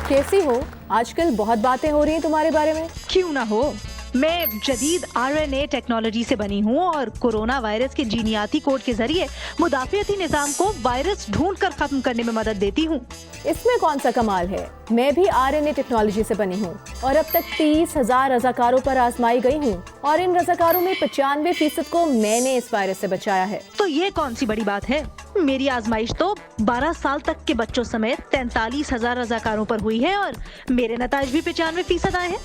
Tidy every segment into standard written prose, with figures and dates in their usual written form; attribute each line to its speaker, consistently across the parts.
Speaker 1: कैसी हो? आजकल बहुत बातें हो रही हैं तुम्हारे बारे में।
Speaker 2: क्यों ना हो, मैं जदीद RNA टेक्नोलॉजी से बनी हूँ और कोरोना वायरस के जीनियाती कोड के जरिए मुदाफियती निजाम को वायरस ढूंढ कर खत्म करने में मदद देती हूँ।
Speaker 1: इसमें कौन सा कमाल है? मैं भी RNA टेक्नोलॉजी से बनी हूँ और अब तक 30,000 रजाकारों पर आजमाई गई हूँ और इन रजाकारों में 95% को मैंने इस वायरस से बचाया है।
Speaker 2: तो ये कौन सी बड़ी बात है? मेरी आजमाइश तो 12 साल तक के बच्चों समेत 43,000 रजाकारों पर हुई है और मेरे नताज भी 95% आए हैं।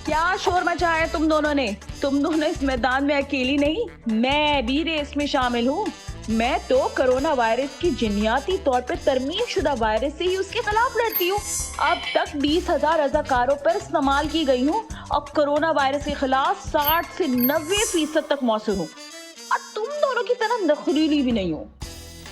Speaker 3: क्या शोर मचाया है तुम दोनों ने? तुम दोनों इस मैदान में अकेली नहीं, मैं भी रेस में शामिल हूँ। मैं तो कोरोना वायरस की जिन्याती तौर पर तरमीम शुदा वायरस से ही उसके खिलाफ लड़ती हूँ। अब तक 20,000 रजाकारों पर इस्तेमाल की गई हूँ और कोरोना वायरस के खिलाफ 60 से 90% तक मौसूर हूँ। और तुम दोनों की तरह नखरीली भी नहीं हूँ।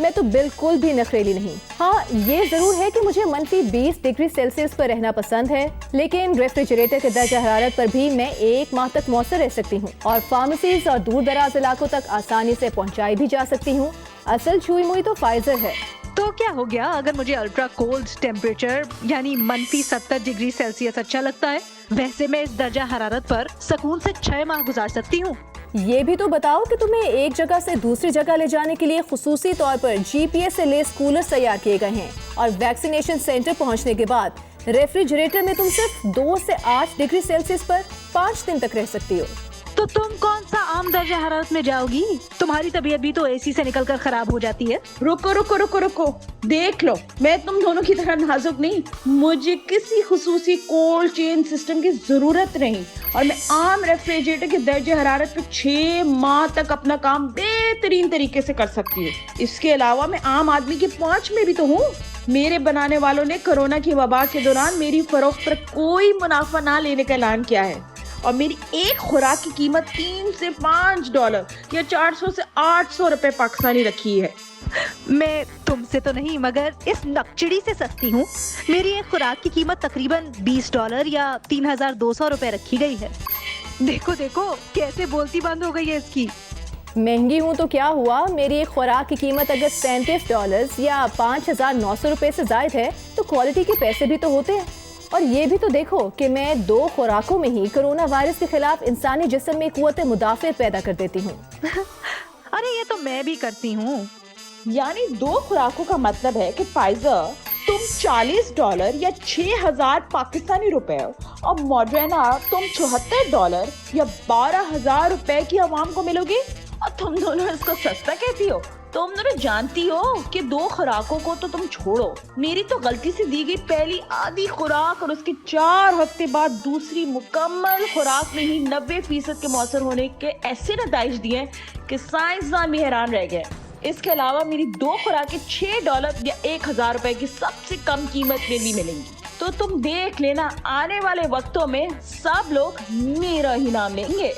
Speaker 1: मैं तो बिल्कुल भी नखरेली नहीं। हाँ, ये जरूर है कि मुझे -20 डिग्री सेल्सियस पर रहना पसंद है, लेकिन रेफ्रिजरेटर के दर्जा हरारत पर भी मैं 1 माह तक मौसर रह सकती हूँ और फार्मेसीज और दूर दराज इलाकों तक आसानी से पहुँचाई भी जा सकती हूँ। असल छुई मुई तो फाइजर है।
Speaker 2: तो क्या हो गया अगर मुझे अल्ट्रा कोल्ड टेम्परेचर यानी -70 डिग्री सेल्सियस अच्छा लगता है? वैसे मैं इस दर्जा हरारत पर सुकून से 6 माह गुजार सकती हूँ।
Speaker 1: ये भी तो बताओ कि तुम्हें एक जगह से दूसरी जगह ले जाने के लिए खुसूसी तौर पर GPS से लेस कूलर तैयार किए गए हैं और वैक्सीनेशन सेंटर पहुंचने के बाद रेफ्रिजरेटर में तुम सिर्फ 2 से 8 डिग्री सेल्सियस पर 5 दिन तक रह सकती हो।
Speaker 2: तो तुम कौन सा आम दर्जा हरारत में जाओगी? तुम्हारी तबीयत भी तो AC से निकलकर खराब हो जाती है।
Speaker 3: रुको रुको रुको रुको, देख लो, मैं तुम दोनों की तरह नाजुक नहीं। मुझे किसी खुसूसी कोल्ड चेन सिस्टम की जरूरत नहीं और मैं आम रेफ्रिजरेटर के दर्जे हरारत पे 6 माह तक अपना काम बेहतरीन तरीके से कर सकती हूँ। इसके अलावा मैं आम आदमी की पहुंच में भी तो हूँ। मेरे बनाने वालों ने कोरोना की वबा के दौरान मेरी फरोख्त पर कोई मुनाफा ना लेने का ऐलान किया है और मेरी एक खुराक की कीमत $3 से $5 या 400 से 800 रुपए पाकिस्तानी रखी है।
Speaker 2: मैं तुमसे तो नहीं मगर इस नकचड़ी से सस्ती हूँ। मेरी एक खुराक की कीमत तकरीबन $20 या 3,200 रुपए रखी गई है। देखो देखो कैसे बोलती बंद हो गई है इसकी।
Speaker 1: महंगी हूँ तो क्या हुआ? मेरी एक खुराक की कीमत अगर $37 या 5,900 रुपए से जायद है तो क्वालिटी के पैसे भी तो होते हैं। और ये भी तो देखो कि मैं 2 खुराकों में ही कोरोना वायरस के खिलाफ इंसानी जिस्म में कुव्वत मुदाफ़ियत पैदा कर देती हूँ।
Speaker 2: अरे ये तो मैं भी करती हूँ।
Speaker 3: यानी 2 खुराकों का मतलब है कि फाइजर तुम $40 या 6,000 पाकिस्तानी रुपए और मॉडर्ना तुम $74 या 12,000 रुपए की आवाम को मिलोगे और तुम दोनों इसको सस्ता कहती हो। तुम दोनों जानती हो कि 2 खुराकों को तो तुम छोड़ो, मेरी तो गलती से दी गई पहली आधी खुराक और उसके 4 हफ्ते बाद दूसरी मुकम्मल खुराक में ही 90% के मौसर होने के ऐसे नताइज दिए कि साइंसदान भी हैरान रह गए। इसके अलावा मेरी 2 खुराकें $6 या 1,000 रुपए की सबसे कम कीमत में भी मिलेंगी। तो तुम देख लेना, आने वाले वक्तों में सब लोग मेरा ही नाम लेंगे।